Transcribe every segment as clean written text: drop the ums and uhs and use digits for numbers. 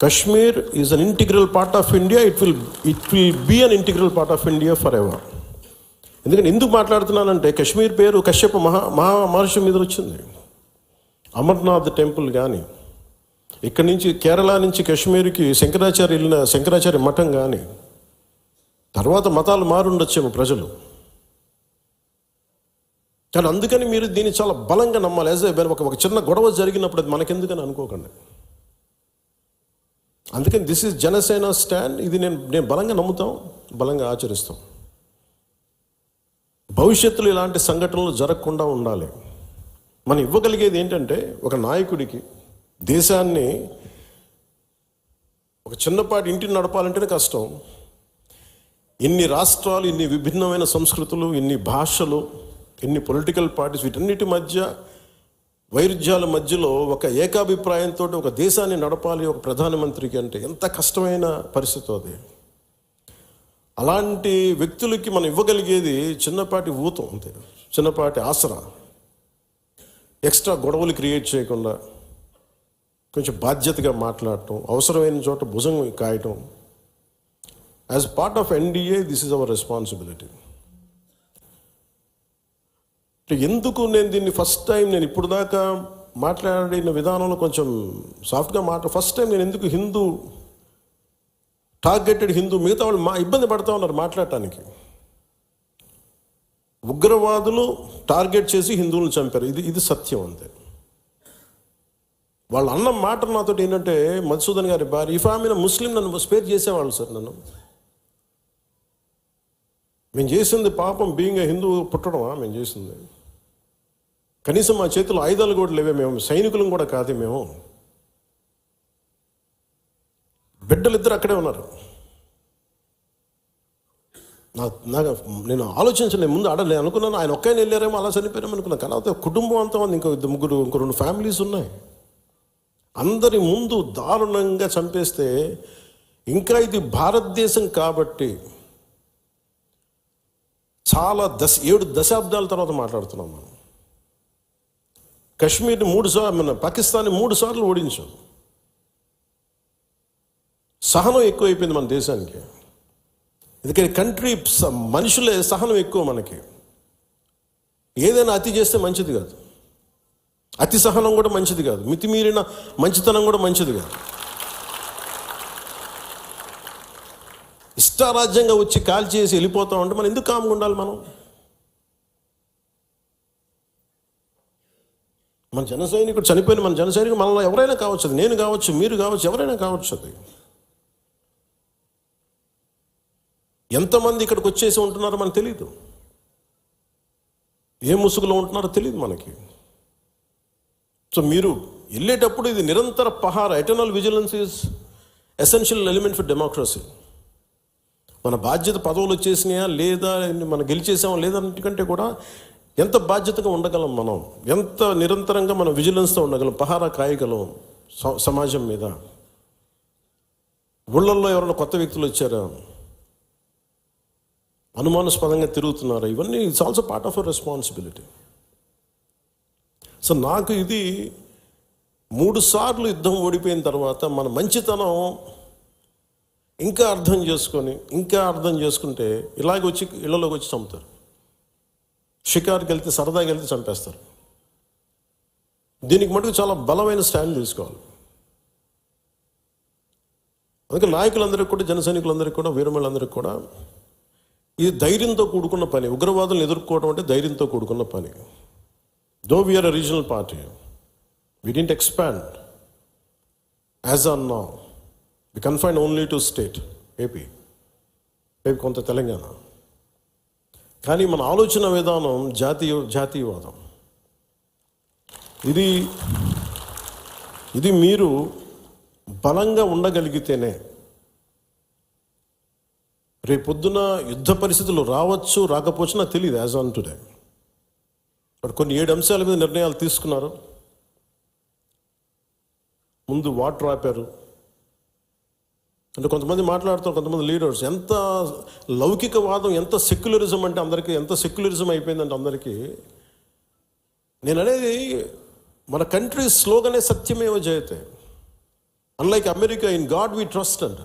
Kashmir is an integral part of India. It will be an integral part of India forever. ఎందుకంటే ఎందుకు మాట్లాడుతున్నానంటే కశ్మీర్ పేరు కశ్యప మహర్షి మీద వచ్చింది. Amarnath temple కానీ, ఇక్కడి నుంచి కేరళ నుంచి కశ్మీర్కి శంకరాచార్య మఠం కానీ, తర్వాత మతాలు మారుండొచ్చేమో ప్రజలు, కానీ అందుకని మీరు దీన్ని చాలా బలంగా నమ్మాలి. ఒక చిన్న గొడవ జరిగినప్పుడు అది మనకెందుకని అనుకోకండి. అందుకని దిస్ ఈజ్ జనసేన స్టాండ్. ఇది నేను బలంగా నమ్ముతాం, బలంగా ఆచరిస్తాం. భవిష్యత్తులో ఇలాంటి సంఘటనలు జరగకుండా ఉండాలి. మనం ఇవ్వగలిగేది ఏంటంటే, ఒక నాయకుడికి దేశాన్ని ఒక చిన్నపాటి ఇంటిని నడపాలంటేనే కష్టం. ఇన్ని రాష్ట్రాలు, ఇన్ని విభిన్నమైన సంస్కృతులు, ఇన్ని భాషలు, ఇన్ని పొలిటికల్ పార్టీస్, వీటన్నిటి మధ్య వైరుధ్యాల మధ్యలో ఒక ఏకాభిప్రాయంతో ఒక దేశాన్ని నడపాలి ఒక ప్రధానమంత్రికి అంటే ఎంత కష్టమైన పరిస్థితి అది. అలాంటి వ్యక్తులకి మనం ఇవ్వగలిగేది చిన్నపాటి ఊతం అంతే, చిన్నపాటి ఆసరా. ఎక్స్ట్రా గొడవలు క్రియేట్ చేయకుండా కొంచెం బాధ్యతగా మాట్లాడటం, అవసరమైన చోట భుజం కాయటం. As part of NDA this is our responsibility. ఎందుకు నేను దీన్ని ఫస్ట్ టైం, నేను ఇప్పుడు దాకా మాట్లాడిన విధానంలో కొంచెం సాఫ్ట్గా ఫస్ట్ టైం నేను ఎందుకు హిందూ టార్గెటెడ్ హిందూ, మిగతా వాళ్ళు ఇబ్బంది పడుతూ ఉన్నారు మాట్లాడటానికి. ఉగ్రవాదులు టార్గెట్ చేసి హిందువులను చంపారు, ఇది సత్యం అంతే. వాళ్ళు అన్న మాట నాతో ఏంటంటే, మధుసూదన్ గారి భార్య ఇఫ్ ఆమె ముస్లిం నన్ను స్పేర్ చేసేవాళ్ళు సార్. మేము చేసింది పాపం బీయింగ్ హిందూ పుట్టడమా మేము చేసింది? కనీసం మా చేతిలో ఆయుధాలు కూడా లేవే, మేము సైనికులం కూడా కాదే, మేము బిడ్డలిద్దరు అక్కడే ఉన్నారు. నేను ఆలోచించండి, ముందు నేను అనుకున్నాను ఆయన ఒక్కైనా వెళ్ళారేమో, అలా చనిపోయారేమో అనుకున్నాను. కానీ అయితే కుటుంబం అంతా ఉంది, ఇంకో ముగ్గురు, ఇంకో 2 ఫ్యామిలీస్ ఉన్నాయి. అందరి ముందు దారుణంగా చంపేస్తే, ఇంకా ఇది భారతదేశం కాబట్టి చాలా 7 దశాబ్దాల తర్వాత మాట్లాడుతున్నాం మనం. కశ్మీర్ని 3 సార్లు, మన పాకిస్తాన్ని 3 సార్లు ఓడించాం. సహనం ఎక్కువైపోయింది మన దేశానికి. ఎందుకంటే కంట్రీ మనుషులే సహనం ఎక్కువ మనకి. ఏదైనా అతి చేస్తే మంచిది కాదు, అతి సహనం కూడా మంచిది కాదు, మితిమీరిన మంచితనం కూడా మంచిది కాదు. ఇష్టారాజ్యంగా వచ్చి కాల్ చేసి వెళ్ళిపోతాం అంటే మనం ఎందుకు కామ్గా ఉండాలి? మన జన సైనికుడు చనిపోయిన మన జన సైనికుడు మనలో ఎవరైనా కావచ్చు, అది నేను కావచ్చు, మీరు కావచ్చు, ఎవరైనా కావచ్చు. అది ఎంతమంది ఇక్కడికి వచ్చేసి ఉంటున్నారో మనకు తెలియదు, ఏ ముసుగులో ఉంటున్నారో తెలియదు మనకి. సో మీరు వెళ్ళేటప్పుడు ఇది నిరంతర పహార, eternal vigilance is essential element for democracy. మన బాధ్యత పదవులు వచ్చేసినాయా లేదా, మనం గెలిచేసామా లేదా అన్నిటికంటే కూడా ఎంత బాధ్యతగా ఉండగలం మనం, ఎంత నిరంతరంగా మనం విజిలెన్స్తో ఉండగలం, పహారా కాయగలం సమాజం మీద. ఊళ్ళల్లో ఎవరైనా కొత్త వ్యక్తులు వచ్చారా, అనుమానాస్పదంగా తిరుగుతున్నారా, ఇవన్నీ it's also part of our responsibility. So నాకు ఇది 3 సార్లు యుద్ధం ఓడిపోయిన తర్వాత మన మంచితనం ఇంకా అర్థం చేసుకుంటే ఇలాగ వచ్చి ఇళ్లలోకి వచ్చి చంపుతారు. షికార్కి వెళ్తే, సరదాకి వెళ్తే చంపేస్తారు. దీనికి మటుకు చాలా బలమైన స్టాండ్ తీసుకోవాలి. అందుకే నాయకులందరికీ కూడా, జన సైనికులందరికీ కూడా, వీరమలందరికీ కూడా ఇది ధైర్యంతో కూడుకున్న పని. ఉగ్రవాదులను ఎదుర్కోవడం అంటే ధైర్యంతో కూడుకున్న పని. Though we're a regional party, we didn't expand as on now, we confined only to state AP, కొంత తెలంగాణ. కానీ మన ఆలోచన విధానం జాతీయవాదం. ఇది మీరు బలంగా ఉండగలిగితేనే, రేపొద్దున యుద్ధ పరిస్థితులు రావచ్చు, రాకపోవచ్చు నాకు తెలియదు యాజ్ ఆన్ టుడే. బట్ కొన్ని 7 అంశాల మీద నిర్ణయాలు తీసుకున్నారు. ముందు వాటర్ ఆపారు. అంటే కొంతమంది మాట్లాడుతారు, కొంతమంది లీడర్స్, ఎంత లౌకికవాదం, ఎంత సెక్యులరిజం అంటే అందరికీ, ఎంత సెక్యులరిజం అయిపోయిందంటే అందరికీ. నేను అనేది మన కంట్రీ స్లోగనే సత్యమేవ జయతే. Unlike America, in God we trust అంట.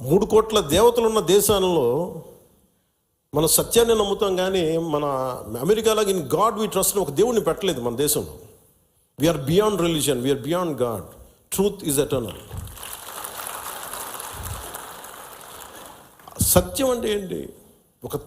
3 కోట్ల దేవతలు ఉన్న దేశాలలో మన సత్యాన్ని నమ్ముతాం, కానీ మన అమెరికాలాగా ఇన్ గాడ్ వి ట్రస్ట్ ఒక దేవుడిని పెట్టలేదు మన దేశంలో. We're beyond religion, we're beyond God. Truth is eternal. సత్యం అంటే ఏంటి? ఒక